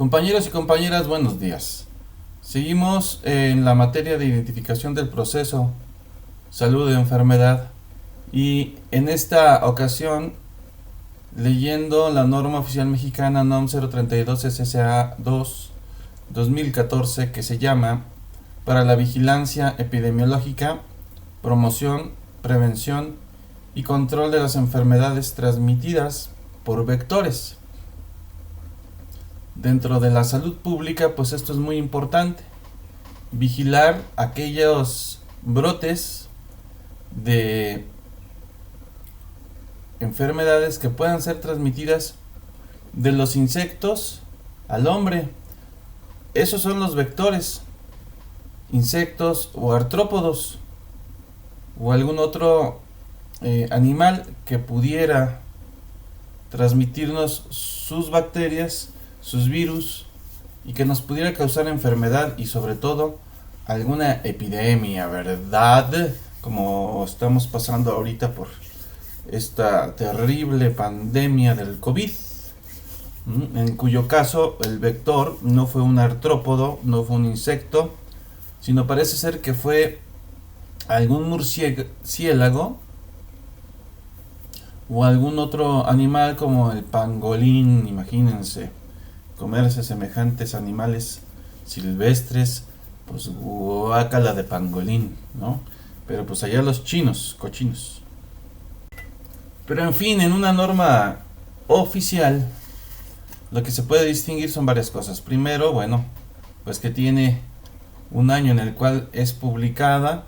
Compañeros y compañeras, buenos días. Seguimos en la materia de identificación del proceso salud y enfermedad y en esta ocasión leyendo la norma oficial mexicana NOM 032 SSA 2 2014 que se llama para la vigilancia epidemiológica, promoción, prevención y control de las enfermedades transmitidas por vectores. Dentro de la salud pública, pues esto es muy importante, vigilar aquellos brotes de enfermedades que puedan ser transmitidas de los insectos al hombre. Esos son los vectores, insectos o artrópodos o algún otro animal que pudiera transmitirnos sus bacterias, sus virus y que nos pudiera causar enfermedad y sobre todo alguna epidemia, ¿verdad? Como estamos pasando ahorita por esta terrible pandemia del COVID, en cuyo caso el vector no fue un artrópodo, no fue un insecto, sino parece ser que fue algún murciélago o algún otro animal como el pangolín. Imagínense comerse semejantes animales silvestres, pues guácala de pangolín, ¿no? Pero pues allá los chinos, cochinos. Pero en fin, en una norma oficial, lo que se puede distinguir son varias cosas. Primero, bueno, pues que tiene un año en el cual es publicada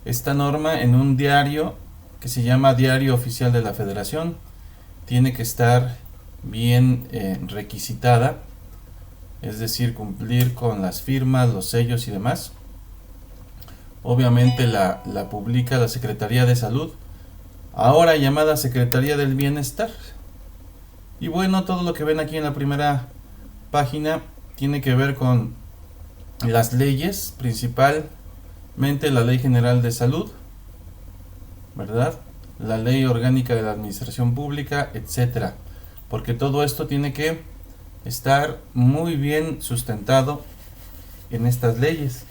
esta norma en un diario que se llama Diario Oficial de la Federación. Tiene que estar bien requisitada, es decir, cumplir con las firmas, los sellos y demás. Obviamente la publica la Secretaría de Salud, ahora llamada Secretaría del Bienestar. Y bueno, todo lo que ven aquí en la primera página tiene que ver con las leyes, principalmente la Ley General de Salud, ¿verdad? La Ley Orgánica de la Administración Pública, etcétera. Porque todo esto tiene que estar muy bien sustentado en estas leyes.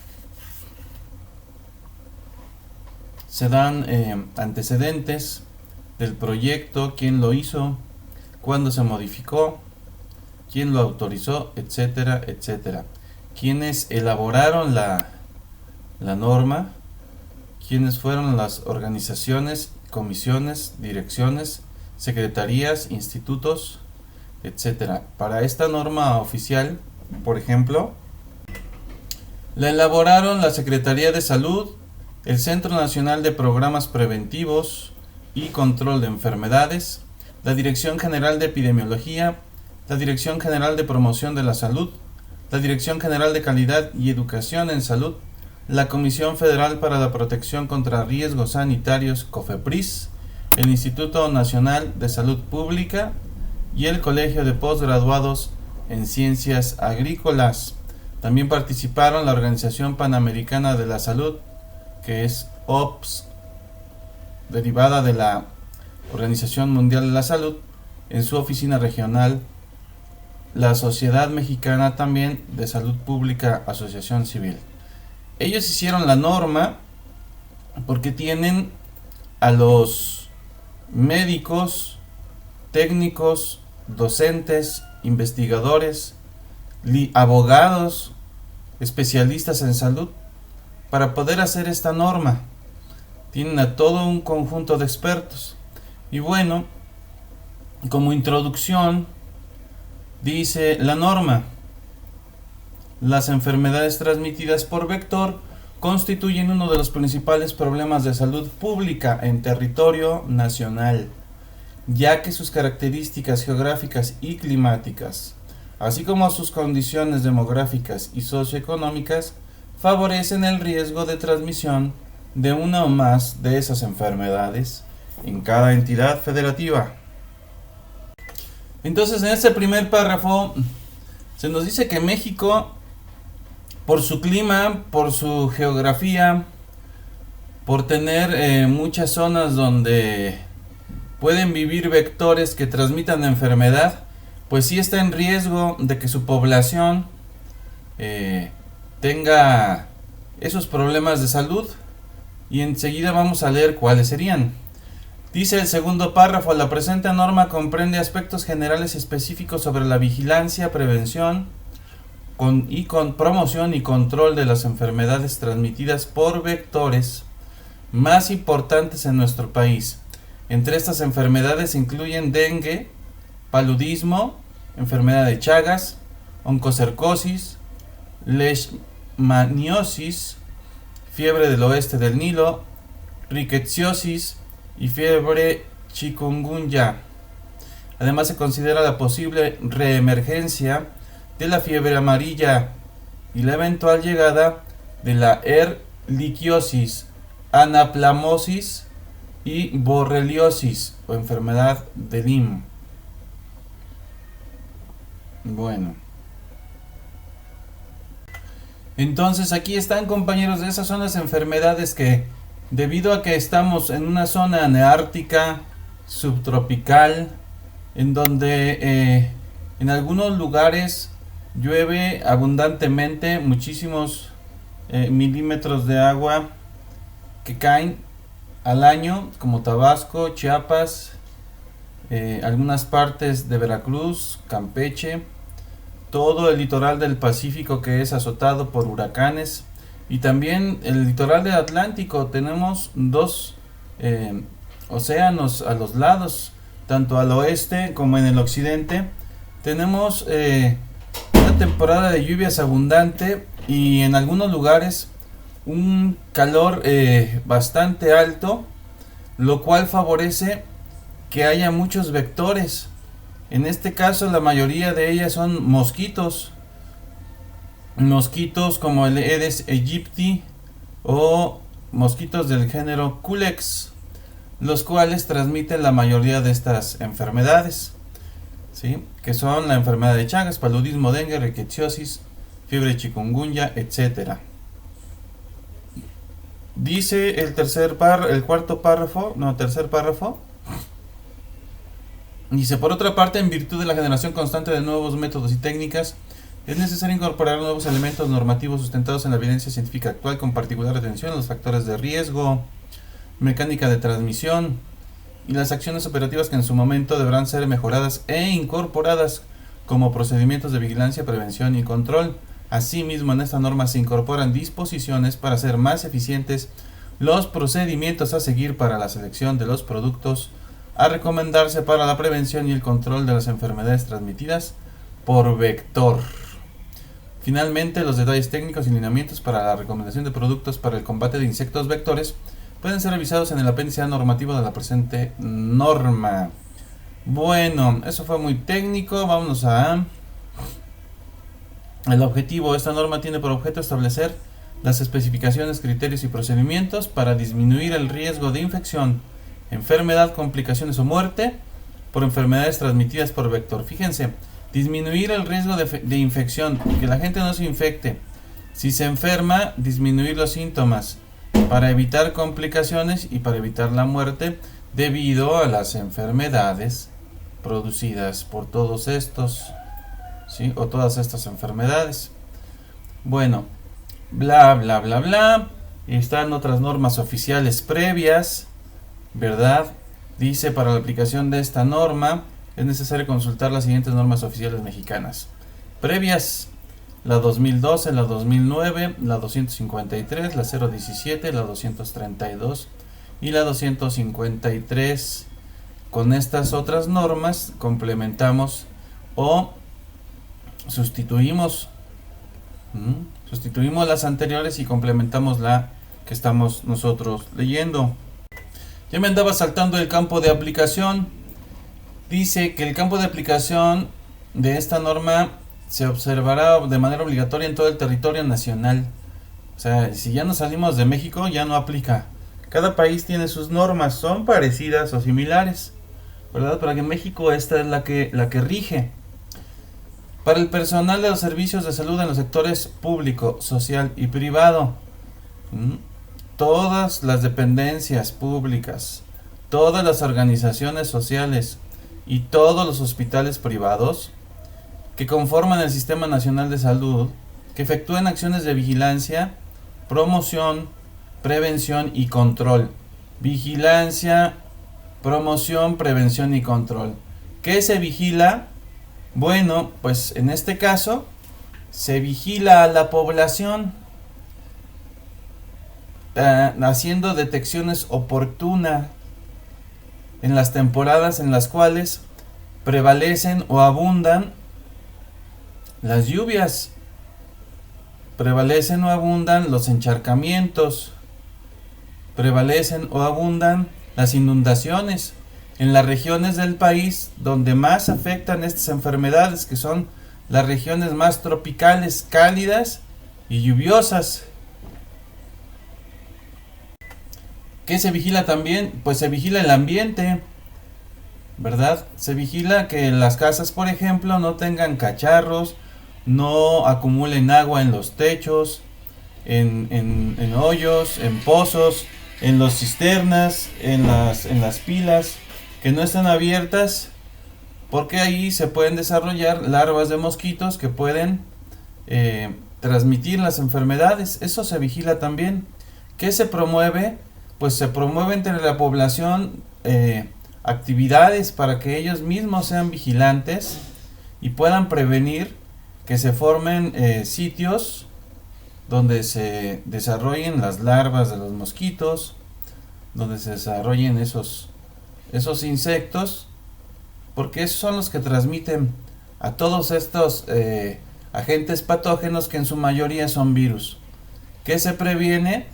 Se dan antecedentes del proyecto, quién lo hizo, cuándo se modificó, quién lo autorizó, etcétera, etcétera. Quiénes elaboraron la norma, quiénes fueron las organizaciones, comisiones, direcciones, secretarías, institutos, etcétera. Para esta norma oficial, por ejemplo, la elaboraron la Secretaría de Salud, el Centro Nacional de Programas Preventivos y Control de Enfermedades, la Dirección General de Epidemiología, la Dirección General de Promoción de la Salud, la Dirección General de Calidad y Educación en Salud, la Comisión Federal para la Protección contra Riesgos Sanitarios, COFEPRIS, el Instituto Nacional de Salud Pública y el Colegio de Postgraduados en Ciencias Agrícolas. También participaron la Organización Panamericana de la Salud, que es OPS, derivada de la Organización Mundial de la Salud, en su oficina regional, la Sociedad Mexicana también de Salud Pública, Asociación Civil. Ellos hicieron la norma porque tienen a los médicos, técnicos, docentes, investigadores, abogados, especialistas en salud para poder hacer esta norma. Tienen a todo un conjunto de expertos. Y bueno, como introducción, dice la norma: las enfermedades transmitidas por vector constituyen uno de los principales problemas de salud pública en territorio nacional, ya que sus características geográficas y climáticas, así como sus condiciones demográficas y socioeconómicas, favorecen el riesgo de transmisión de una o más de esas enfermedades en cada entidad federativa. Entonces, en este primer párrafo se nos dice que México, por su clima, por su geografía, por tener muchas zonas donde pueden vivir vectores que transmitan enfermedad, pues sí está en riesgo de que su población tenga esos problemas de salud, y enseguida vamos a leer cuáles serían. Dice el segundo párrafo: la presente norma comprende aspectos generales y específicos sobre la vigilancia, prevención con promoción y control de las enfermedades transmitidas por vectores más importantes en nuestro país. Entre estas enfermedades se incluyen dengue, paludismo, enfermedad de Chagas, oncocercosis, leishmaniosis, fiebre del oeste del Nilo, rickettsiosis y fiebre chikungunya. Además, se considera la posible reemergencia de la fiebre amarilla y la eventual llegada de la ehrlichiosis, anaplasmosis y borreliosis o enfermedad de Lyme. Bueno, entonces aquí están, compañeros. Esas son las enfermedades que, debido a que estamos en una zona neártica, subtropical, en donde en algunos lugares llueve abundantemente, muchísimos milímetros de agua que caen al año, como Tabasco, Chiapas, algunas partes de Veracruz, Campeche, todo el litoral del Pacífico que es azotado por huracanes, y también el litoral del Atlántico. Tenemos dos océanos a los lados, tanto al oeste como en el occidente. Tenemos una temporada de lluvias abundante y en algunos lugares un calor bastante alto, lo cual favorece que haya muchos vectores. En este caso, la mayoría de ellas son mosquitos como el Aedes aegypti o mosquitos del género Culex, los cuales transmiten la mayoría de estas enfermedades, ¿sí? Que son la enfermedad de Chagas, paludismo, dengue, rickettsiosis, fiebre chikungunya, etc. Dice el tercer párrafo. Dice: por otra parte, en virtud de la generación constante de nuevos métodos y técnicas, es necesario incorporar nuevos elementos normativos sustentados en la evidencia científica actual, con particular atención a los factores de riesgo, mecánica de transmisión y las acciones operativas que en su momento deberán ser mejoradas e incorporadas como procedimientos de vigilancia, prevención y control. Asimismo, en esta norma se incorporan disposiciones para hacer más eficientes los procedimientos a seguir para la selección de los productos a recomendarse para la prevención y el control de las enfermedades transmitidas por vector. Finalmente, los detalles técnicos y lineamientos para la recomendación de productos para el combate de insectos vectores pueden ser revisados en el apéndice A normativo de la presente norma. Bueno, eso fue muy técnico. Vámonos a el objetivo. Esta norma tiene por objeto establecer las especificaciones, criterios y procedimientos para disminuir el riesgo de infección, enfermedad, complicaciones o muerte por enfermedades transmitidas por vector. Fíjense, disminuir el riesgo de infección, que la gente no se infecte. Si se enferma, disminuir los síntomas para evitar complicaciones y para evitar la muerte debido a las enfermedades producidas por todos estos, ¿sí? O todas estas enfermedades. Bueno, bla bla bla bla. Están otras normas oficiales previas, ¿verdad? Dice: para la aplicación de esta norma es necesario consultar las siguientes normas oficiales mexicanas previas: la 2012, la 2009, la 253, la 017, la 232 y la 253. Con estas otras normas complementamos o sustituimos las anteriores y complementamos la que estamos nosotros leyendo. Ya me andaba saltando el campo de aplicación. Dice que el campo de aplicación de esta norma se observará de manera obligatoria en todo el territorio nacional. O sea, si ya nos salimos de México, ya no aplica. Cada país tiene sus normas, son parecidas o similares, ¿verdad? Pero que en México esta es la que rige. Para el personal de los servicios de salud en los sectores público, social y privado, todas las dependencias públicas, todas las organizaciones sociales y todos los hospitales privados que conforman el Sistema Nacional de Salud, que efectúan acciones de vigilancia, promoción, prevención y control. Vigilancia, promoción, prevención y control. ¿Qué se vigila? Bueno, pues en este caso se vigila a la población, haciendo detecciones oportunas en las temporadas en las cuales prevalecen o abundan las lluvias, prevalecen o abundan los encharcamientos, prevalecen o abundan las inundaciones en las regiones del país donde más afectan estas enfermedades, que son las regiones más tropicales, cálidas y lluviosas. ¿Qué se vigila también? Pues se vigila el ambiente, ¿verdad? Se vigila que las casas, por ejemplo, no tengan cacharros, no acumulen agua en los techos, en hoyos, en pozos, en las cisternas, en las pilas, que no están abiertas, porque ahí se pueden desarrollar larvas de mosquitos que pueden transmitir las enfermedades. Eso se vigila también. ¿Qué se promueve? Pues se promueve entre la población actividades para que ellos mismos sean vigilantes y puedan prevenir que se formen sitios donde se desarrollen las larvas de los mosquitos, donde se desarrollen esos insectos, porque esos son los que transmiten a todos estos agentes patógenos, que en su mayoría son virus. ¿Qué se previene?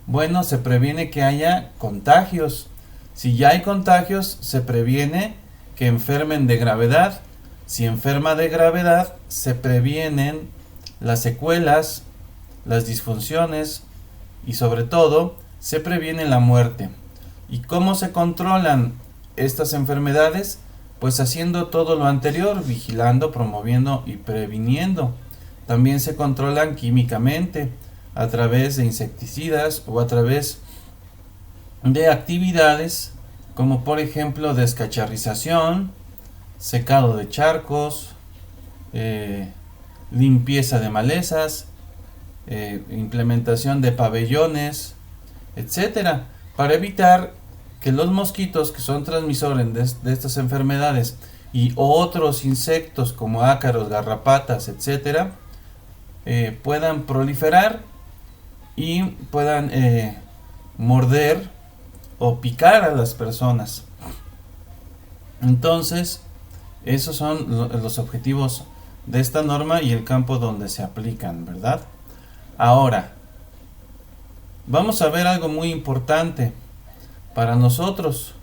Bueno, se previene que haya contagios. Si ya hay contagios, se previene que enfermen de gravedad. Si enferma de gravedad, se previenen las secuelas, las disfunciones y sobre todo se previene la muerte. ¿Y cómo se controlan estas enfermedades? Pues haciendo todo lo anterior, vigilando, promoviendo y previniendo. También se controlan químicamente a través de insecticidas o a través de actividades como por ejemplo descacharrización, secado de charcos, limpieza de malezas, implementación de pabellones, etcétera, para evitar que los mosquitos, que son transmisores de estas enfermedades, y otros insectos como ácaros, garrapatas, etcétera, puedan proliferar y puedan morder o picar a las personas. Entonces, esos son los objetivos de esta norma y el campo donde se aplican, ¿verdad? Ahora, vamos a ver algo muy importante para nosotros.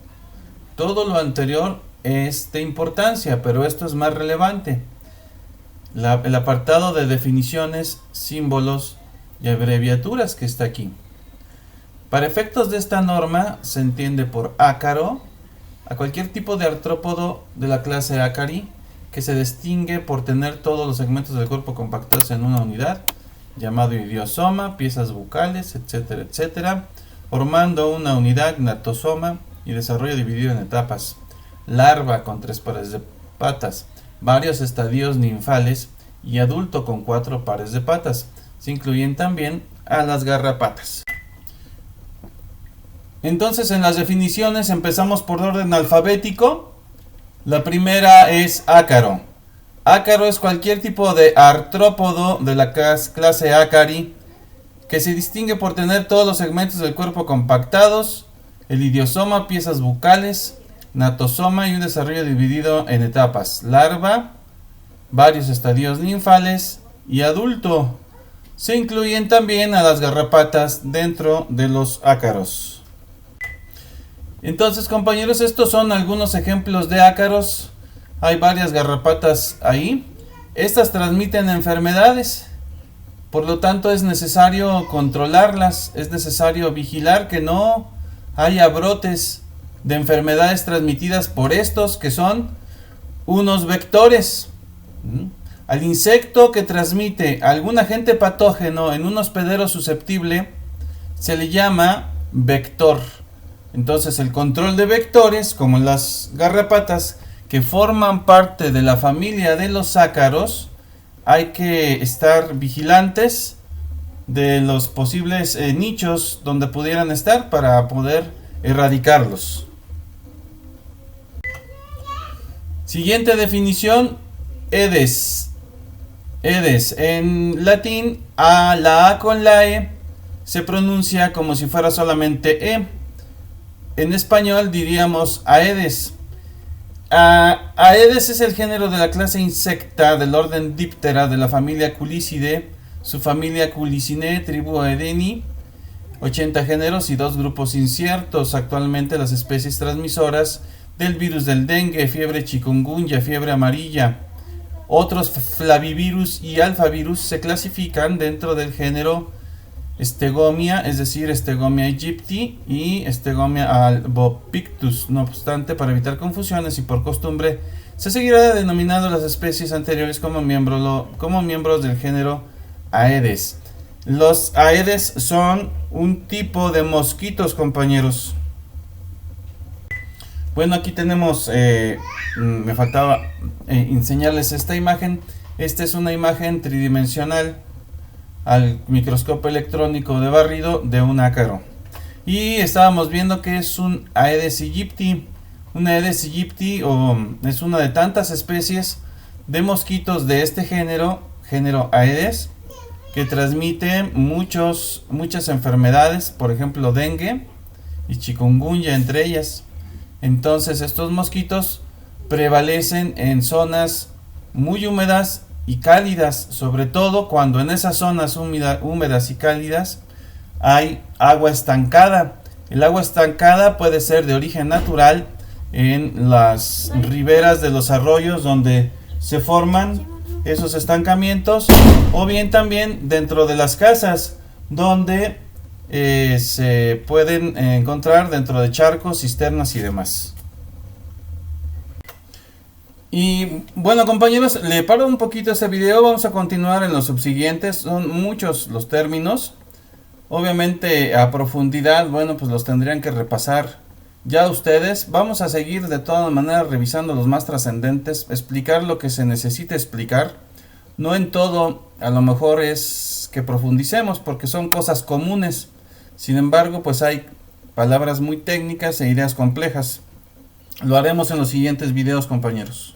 Todo lo anterior es de importancia, pero esto es más relevante. El apartado de definiciones, símbolos y abreviaturas que está aquí. Para efectos de esta norma se entiende por ácaro a cualquier tipo de artrópodo de la clase Acari que se distingue por tener todos los segmentos del cuerpo compactados en una unidad, llamado idiosoma, piezas bucales, etcétera, etcétera, formando una unidad gnatosoma y desarrollo dividido en etapas. Larva con 3 pares de patas, varios estadios ninfales y adulto con 4 pares de patas. Se incluyen también a las garrapatas. Entonces, en las definiciones empezamos por orden alfabético. La primera es ácaro. Ácaro es cualquier tipo de artrópodo de la clase Acari que se distingue por tener todos los segmentos del cuerpo compactados, el idiosoma, piezas bucales, gnatosoma y un desarrollo dividido en etapas. Larva, varios estadios ninfales y adulto. Se incluyen también a las garrapatas dentro de los ácaros. Entonces, compañeros, estos son algunos ejemplos de ácaros. Hay varias garrapatas ahí. Estas transmiten enfermedades. Por lo tanto, es necesario controlarlas. Es necesario vigilar que no haya brotes de enfermedades transmitidas por estos, que son unos vectores. Al insecto que transmite algún agente patógeno en un hospedero susceptible se le llama vector. Entonces, el control de vectores, como las garrapatas, que forman parte de la familia de los ácaros, hay que estar vigilantes de los posibles nichos donde pudieran estar para poder erradicarlos. Siguiente definición, Aedes. Aedes, en latín, la A con la E se pronuncia como si fuera solamente E. En español diríamos Aedes. Aedes es el género de la clase insecta del orden Diptera de la familia Culicidae, subfamilia Culicinae, tribu Aedeni, 80 géneros y 2 grupos inciertos. Actualmente las especies transmisoras del virus del dengue, fiebre chikungunya, fiebre amarilla, otros flavivirus y alfavirus se clasifican dentro del género Stegomia, es decir, Stegomia aegypti y Stegomia albopictus. No obstante, para evitar confusiones y por costumbre, se seguirá denominando las especies anteriores como miembros del género Aedes. Los Aedes son un tipo de mosquitos, compañeros. Bueno, aquí tenemos, me faltaba enseñarles esta imagen. Esta es una imagen tridimensional al microscopio electrónico de barrido de un ácaro. Y estábamos viendo que es un Aedes aegypti. Un Aedes aegypti es una de tantas especies de mosquitos de este género Aedes, que transmite muchas enfermedades, por ejemplo dengue y chikungunya entre ellas. Entonces estos mosquitos prevalecen en zonas muy húmedas y cálidas, sobre todo cuando en esas zonas húmedas y cálidas hay agua estancada. El agua estancada puede ser de origen natural en las riberas de los arroyos donde se forman esos estancamientos, o bien también dentro de las casas donde se pueden encontrar dentro de charcos, cisternas y demás. Y bueno, compañeros, le paro un poquito este video. Vamos a continuar en los subsiguientes. Son muchos los términos. Obviamente a profundidad, bueno, pues los tendrían que repasar ya ustedes. Vamos a seguir de todas maneras revisando los más trascendentes, explicar lo que se necesita explicar. No en todo a lo mejor es que profundicemos porque son cosas comunes. Sin embargo, pues hay palabras muy técnicas e ideas complejas. Lo haremos en los siguientes videos, compañeros.